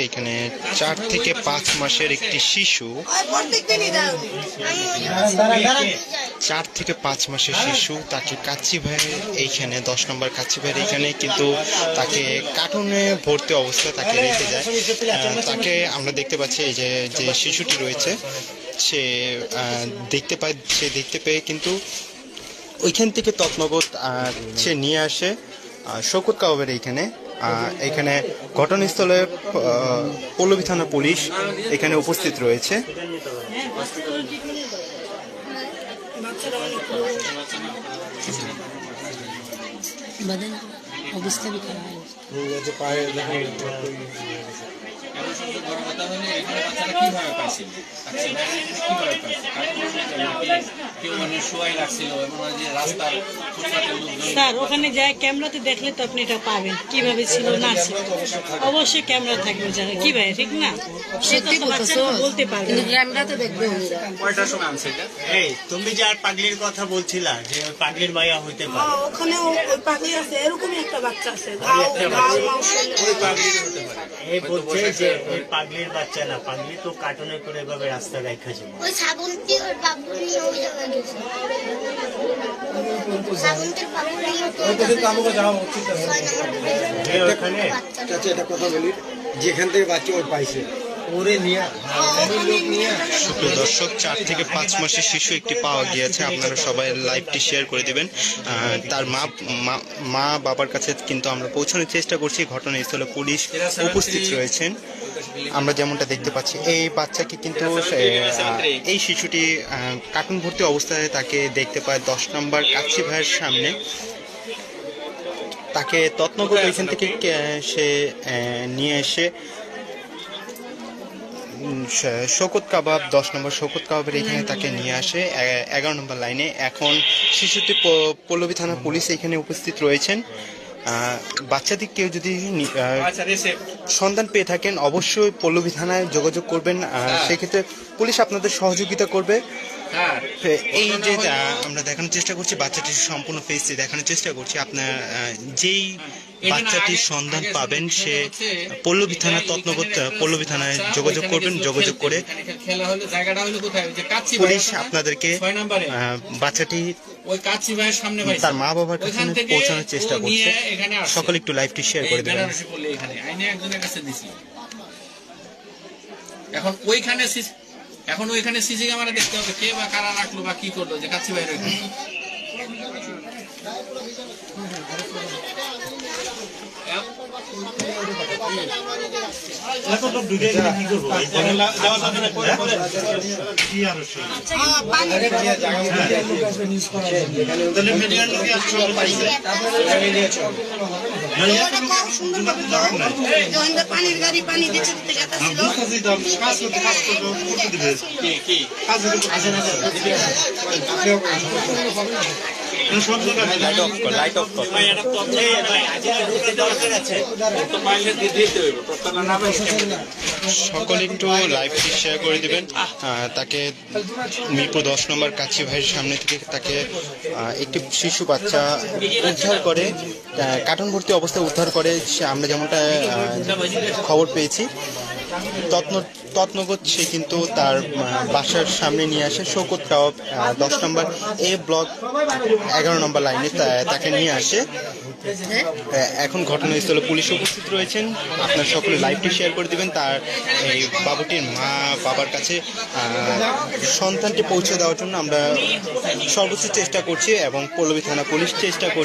এখানে 4 থেকে 5 মাসের একটি শিশু, 4 থেকে 5 মাসের শিশু, তাকে কাচ্চি ভাইয়ের এইখানে 10 নম্বর কাচ্চি ভাইয়ের এইখানে কিন্তু তাকে কার্টুনে ভর্তি অবস্থায় তাকে রেখে যায়। তাকে আমরা দেখতে পাচ্ছি এই যে শিশুটি রয়েছে সে দেখতে পেয়ে কিন্তু ওইখান থেকে তৎনগত সে নিয়ে আসে শওকত কাবাবের এখানে ঘটনাস্থলে পল্লবী থানা পুলিশ এখানে উপস্থিত রয়েছে। স্যার ওখানে যায় ক্যামেরাতে দেখলে তো আপনি এটা পাবেন কিভাবে ছিল না ছিল, অবশ্যই ক্যামেরা থাকবে জায়গায় কি ভাই ঠিক না? সত্যি বলতে পারবেন ক্যামেরাতে দেখবে। কয়টার সময় আনছে এটা? এই তুমি যে আর পাগলির কথা বলছিলা যে ওই পাগলির মাইয়া হইতে পারে, ওখানে ওই পাগলি আছে, এরকমই একটা বাচ্চা আছে ওই পাগলির হতে পারে। এই বলছে যে ওই পাগলির বাচ্চা না, পাগলি তো কার্টুনে করে এভাবে রাস্তা দেখা যাবে। ওই শ্রাবন্তী ওর বাবু নিয়ে ওই জায়গায় গেছে। শ্রাবন্তীর বাবু নিয়ে ওখানে এটা কথা বলি, যেখান থেকে বাচ্চা ওই পাইছে ওরে নিয়ে সুপ্রিয় দর্শক, 4 থেকে 5 মাসের শিশু একটি পাওয়া গিয়েছে। আপনারা সবাই লাইভটি শেয়ার করে দিবেন। তার মা বাবার কাছে কিন্তু আমরা পৌঁছানোর চেষ্টা করছি। ঘটনাস্থলে পুলিশ উপস্থিত রয়েছেন। আমরা যেমনটা দেখতে পাচ্ছি এই বাচ্চাকে কিন্তু এই শিশুটি কার্টুন ভর্তি অবস্থায় তাকে দেখতে পায় 10 নম্বর কাচ্চি ভাইয়ের সামনে। তাকে তৎনগর ওইখান থেকে সে নিয়ে এসে শওকত কাবাব 10 নম্বর শওকত কাবাবের এখানে তাকে নিয়ে আসে 11 নম্বর লাইনে। এখন শিশুটি পল্লবী থানা পুলিশ এখানে উপস্থিত রয়েছেন। বাচ্চাদের কেউ যদি সন্ধান পেয়ে থাকেন অবশ্যই পল্লবী থানায় যোগাযোগ করবেন, সেক্ষেত্রে পুলিশ আপনাদের সহযোগিতা করবে। এই যে আমরা দেখানোর চেষ্টা করছি বাচ্চাটির সম্পূর্ণ ফেসটি দেখানোর চেষ্টা করছি। আপনার যেই বাচ্চাটির সন্ধান পাবেন সে পল্লবী থানা পল্লবী থানায় যোগাযোগ করবেন। যোগাযোগ করে পুলিশ আপনাদেরকে বাচ্চাটি তার মা বাবার কাছে পৌঁছানোর চেষ্টা করছে। সকলে একটু লাইভটি শেয়ার করে দেবেন। এখন ওইখানে সিসি ক্যামেরা দেখতে হবে কে বা কারা রাখলো বা কি করলো যে কাচ্চি ভাইয়ের ওইখানে। পানির গাড়ি পানি দিচ্ছে সকলে একটু লাইভটি শেয়ার করে দিবেন। তাকে মিরপুর 10 নম্বর কাচ্চি ভাইয়ের সামনে থেকে তাকে একটি শিশু বাচ্চা উদ্ধার করে কার্টুন ভর্তি অবস্থায় উদ্ধার করে। আমরা যেমনটা খবর পেয়েছি তৎনগত সে কিন্তু তার বাসার সামনে নিয়ে আসে শওকত কাবাব 10 নম্বর এ ব্লক 11 নম্বর লাইনে তাকে নিয়ে আসে। এখন ঘটনাস্থলে পুলিশ উপস্থিত রয়েছেন। আপনার সকলে লাইভটি শেয়ার করে দিবেন। তার এই বাবুটির মা বাবার কাছে সন্তানটি পৌঁছে দেওয়ার জন্য আমরা সর্বোচ্চ চেষ্টা করছি এবং পল্লবী থানা পুলিশ চেষ্টা করছে।